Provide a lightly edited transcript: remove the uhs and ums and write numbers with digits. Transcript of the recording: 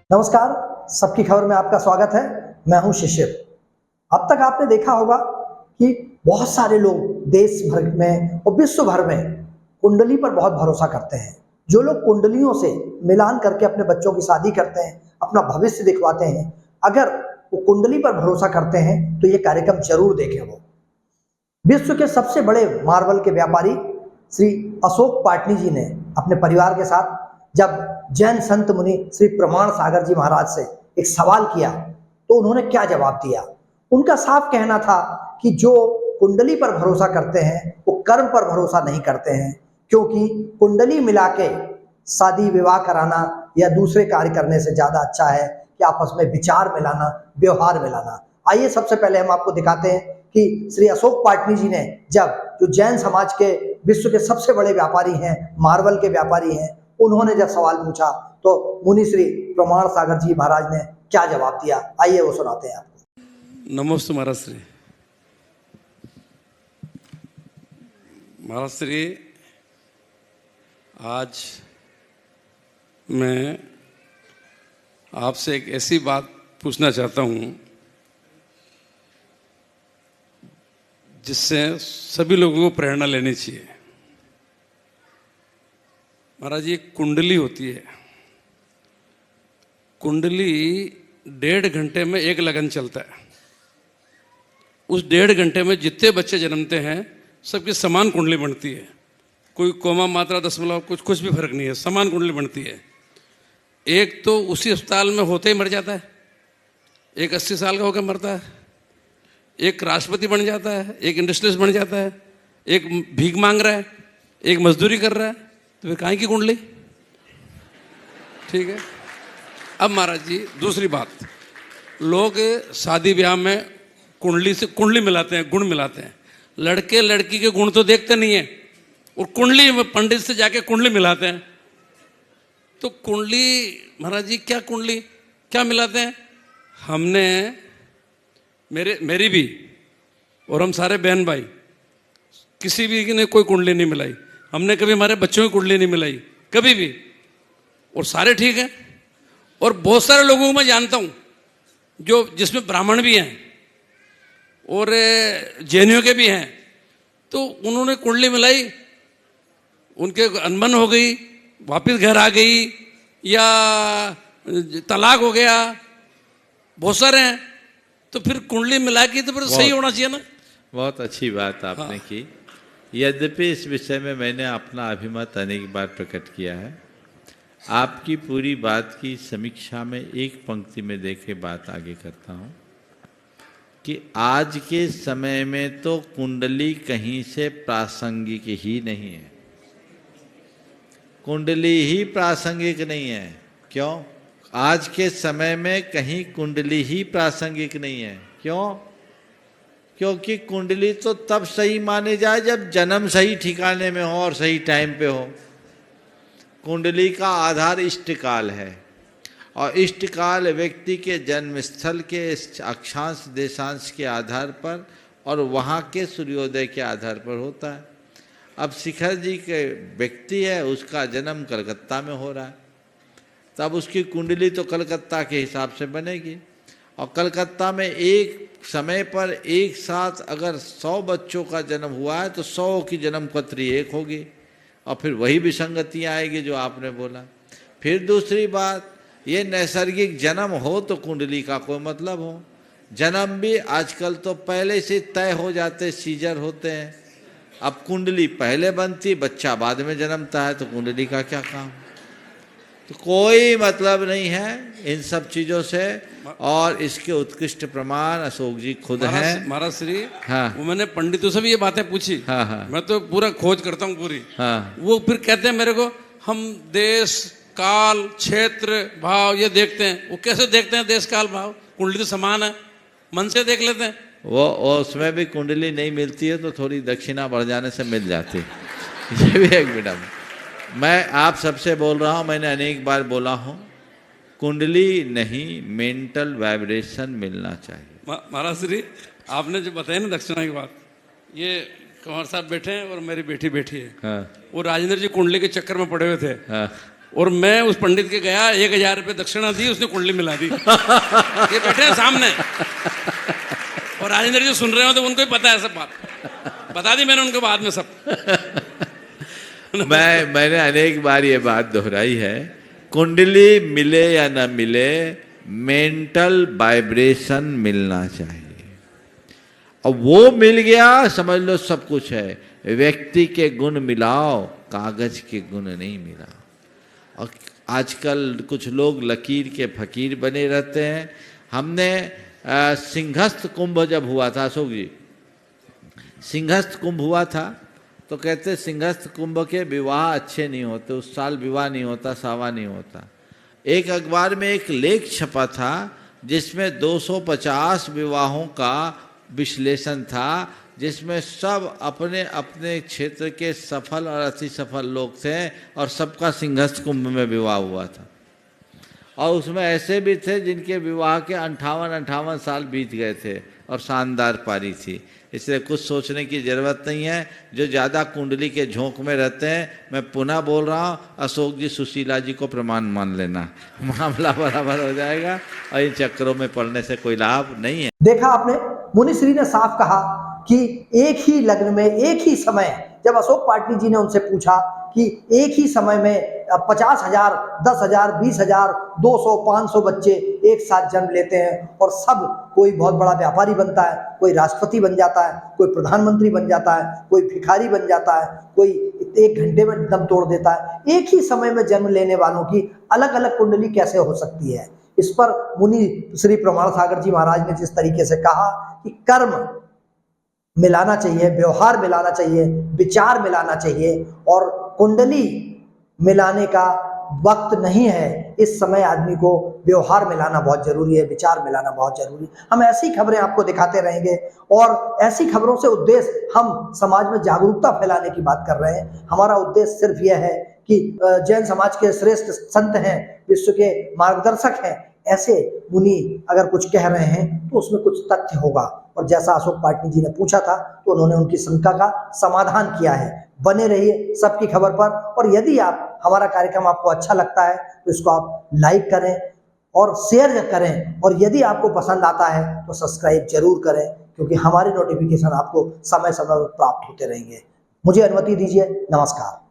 नमस्कार, सबकी खबर में आपका स्वागत है। मैं हूं शिशिर। अब तक आपने देखा होगा कि बहुत सारे लोग देश भर में और विश्व भर में कुंडली पर बहुत भरोसा करते हैं। जो लोग कुंडलियों से मिलान करके अपने बच्चों की शादी करते हैं, अपना भविष्य दिखवाते हैं, अगर वो कुंडली पर भरोसा करते हैं तो ये कार्यक्रम जरूर देखें। वो विश्व के सबसे बड़े मार्बल के व्यापारी श्री अशोक पाटनी जी ने अपने परिवार के साथ जब जैन संत मुनि श्री प्रमाण सागर जी महाराज से एक सवाल किया तो उन्होंने क्या जवाब दिया। उनका साफ कहना था कि जो कुंडली पर भरोसा करते हैं वो कर्म पर भरोसा नहीं करते हैं, क्योंकि कुंडली मिला के शादी विवाह कराना या दूसरे कार्य करने से ज्यादा अच्छा है कि आपस में विचार मिलाना, व्यवहार मिलाना। आइए सबसे पहले हम आपको दिखाते हैं कि श्री अशोक पाटनी जी ने जब जो जैन समाज के विश्व के सबसे बड़े व्यापारी हैं, मार्बल के व्यापारी हैं, उन्होंने जब सवाल पूछा तो मुनि श्री प्रमाण सागर जी महाराज ने क्या जवाब दिया। आइए वो सुनाते हैं आपको। नमस्ते महाराज श्री। महाराज श्री, आज मैं आपसे एक ऐसी बात पूछना चाहता हूँ जिससे सभी लोगों को प्रेरणा लेनी चाहिए। महाराज, ये कुंडली होती है। कुंडली 1.5 घंटे में एक लगन चलता है। उस 1.5 घंटे में जितने बच्चे जन्मते हैं सबकी समान कुंडली बनती है। कोई कोमा मात्रा दशमलव कुछ भी फर्क नहीं है, समान कुंडली बनती है। एक तो उसी अस्पताल में होते ही मर जाता है, एक 80 साल का होकर मरता है, एक राष्ट्रपति बन जाता है, एक इंडस्ट्रियलिस्ट बन जाता है, एक भीख मांग रहा है, एक मजदूरी कर रहा है। तो फिर काहे की कुंडली? ठीक है। अब महाराज जी, दूसरी बात, लोग शादी ब्याह में कुंडली मिलाते हैं, गुण मिलाते हैं। लड़के लड़की के गुण तो देखते नहीं है और कुंडली में पंडित से जाके कुंडली मिलाते हैं। तो कुंडली महाराज जी, क्या कुंडली क्या मिलाते हैं? हमने मेरी भी और हम सारे बहन भाई किसी भी ने कोई कुंडली नहीं मिलाई। हमने कभी हमारे बच्चों की कुंडली नहीं मिलाई, कभी भी, और सारे ठीक हैं। और बहुत सारे लोगों को मैं जानता हूं जो जिसमें ब्राह्मण भी हैं और जैनियों के भी हैं, तो उन्होंने कुंडली मिलाई, उनके अनबन हो गई, वापस घर आ गई या तलाक हो गया, बहुत सारे हैं। तो फिर कुंडली मिला के तो फिर सही होना चाहिए ना। बहुत अच्छी बात आपने की। यद्यपि इस विषय में मैंने अपना अभिमत अनेक बार प्रकट किया है। आपकी पूरी बात की समीक्षा में एक पंक्ति में देखे बात आगे करता हूँ कि आज के समय में तो कुंडली कहीं से प्रासंगिक ही नहीं है। कुंडली ही प्रासंगिक नहीं है। क्यों? आज के समय में कहीं कुंडली ही प्रासंगिक नहीं है। क्यों? क्योंकि कुंडली तो तब सही माने जाए जब जन्म सही ठिकाने में हो और सही टाइम पे हो। कुंडली का आधार इष्टकाल है और इष्टकाल व्यक्ति के जन्म स्थल के अक्षांश देशांश के आधार पर और वहाँ के सूर्योदय के आधार पर होता है। अब शिखर जी के व्यक्ति है, उसका जन्म कलकत्ता में हो रहा है, तब उसकी कुंडली तो कलकत्ता के हिसाब से बनेगी। और कलकत्ता में एक समय पर एक साथ अगर 100 बच्चों का जन्म हुआ है तो 100 की जन्म पत्री एक होगी और फिर वही विसंगतियाँ आएगी जो आपने बोला। फिर दूसरी बात, ये नैसर्गिक जन्म हो तो कुंडली का कोई मतलब हो। जन्म भी आजकल तो पहले से तय हो जाते, सीजर होते हैं। अब कुंडली पहले बनती, बच्चा बाद में जन्मता है, तो कुंडली का क्या काम? तो कोई मतलब नहीं है इन सब चीजों से। और इसके उत्कृष्ट प्रमाण अशोक जी खुद हैं। महाराज श्री, हाँ, वो मैंने पंडितों से भी ये बातें पूछी। हाँ, हाँ, मैं तो पूरा खोज करता हूँ पूरी। हाँ, वो फिर कहते हैं मेरे को, हम देश काल क्षेत्र भाव ये देखते हैं। वो कैसे देखते हैं देश काल भाव? कुंडली तो समान है, मन से देख लेते हैं। वो उसमें भी कुंडली नहीं मिलती है तो थोड़ी दक्षिणा बढ़ जाने से मिल जाती है। ये भी एक मिनट, मैं आप सबसे बोल रहा हूँ, मैंने अनेक बार बोला हूँ, कुंडली नहीं मेंटल वाइब्रेशन मिलना चाहिए। महाराज श्री, आपने जो बताया ना दक्षिणा की बात, ये कंवर साहब बैठे हैं और मेरी बेटी बैठी है। हाँ, वो राजेंद्र जी कुंडली के चक्कर में पड़े हुए थे। हाँ, और मैं उस पंडित के गया, 1000 रुपये दक्षिणा दी, उसने कुंडली मिला दी। ये बैठे हैं सामने और राजेंद्र जी सुन रहे हो तो उनको ही पता है सब बात, बता दी मैंने उनको बाद में सब। मैंने अनेक बार ये बात दोहराई है, कुंडली मिले या न मिले, मेंटल वाइब्रेशन मिलना चाहिए। और वो मिल गया समझ लो सब कुछ है। व्यक्ति के गुण मिलाओ, कागज के गुण नहीं मिला। और आजकल कुछ लोग लकीर के फकीर बने रहते हैं। हमने सिंहस्थ कुंभ जब हुआ था, अशोक जी, सिंहस्थ कुंभ हुआ था तो कहते सिंहस्थ कुंभ के विवाह अच्छे नहीं होते, उस साल विवाह नहीं होता, सावा नहीं होता। एक अखबार में एक लेख छपा था जिसमें 250 विवाहों का विश्लेषण था, जिसमें सब अपने अपने क्षेत्र के सफल और अति सफल लोग थे और सबका सिंहस्थ कुंभ में विवाह हुआ था। और उसमें ऐसे भी थे जिनके विवाह के 58 साल बीत गए थे और शानदार पारी थी। इसलिए कुछ सोचने की ज़रूरत नहीं है। जो ज़्यादा कुंडली के झोंक में रहते हैं, मैं पुनः बोल रहा हूँ, अशोक जी सुशीला जी को प्रमाण मान लेना, मामला बराबर हो जाएगा और इन चक्करों में पड़ने से कोई लाभ नहीं है। देखा आपने, मुनिश्री ने साफ कहा कि एक ही लग्न में एक ही समय, जब अशोक पाटनी जी ने उनसे पूछा कि एक ही समय में 50,000, 10,000, 20,000, 200, 500 बच्चे एक साथ जन्म लेते हैं और सब, कोई बहुत बड़ा व्यापारी बनता है, कोई राष्ट्रपति बन जाता है, कोई प्रधानमंत्री बन जाता है, कोई भिखारी बन जाता है, कोई 1 घंटे में दम तोड़ देता है। एक ही समय में जन्म लेने वालों की अलग अलग कुंडली कैसे हो सकती है? इस पर मुनि श्री प्रमाण सागर जी महाराज ने जिस तरीके से कहा कि कर्म मिलाना चाहिए, व्यवहार मिलाना चाहिए, विचार मिलाना चाहिए, और कुंडली मिलाने का वक्त नहीं है। इस समय आदमी को व्यवहार मिलाना बहुत जरूरी है, विचार मिलाना बहुत जरूरी है। हम ऐसी खबरें आपको दिखाते रहेंगे और ऐसी खबरों से उद्देश्य, हम समाज में जागरूकता फैलाने की बात कर रहे हैं। हमारा उद्देश्य सिर्फ यह है कि जैन समाज के श्रेष्ठ संत हैं, विश्व के मार्गदर्शक हैं, ऐसे मुनि अगर कुछ कह रहे हैं तो उसमें कुछ तथ्य होगा। और जैसा अशोक पाटनी जी ने पूछा था तो उन्होंने उनकी शंका का समाधान किया है। बने रहिए सबकी खबर पर, और यदि आप, हमारा कार्यक्रम आपको अच्छा लगता है तो इसको आप लाइक करें और शेयर करें, और यदि आपको पसंद आता है तो सब्सक्राइब जरूर करें, क्योंकि हमारे नोटिफिकेशन आपको समय समय पर प्राप्त होते रहेंगे। मुझे अनुमति दीजिए, नमस्कार।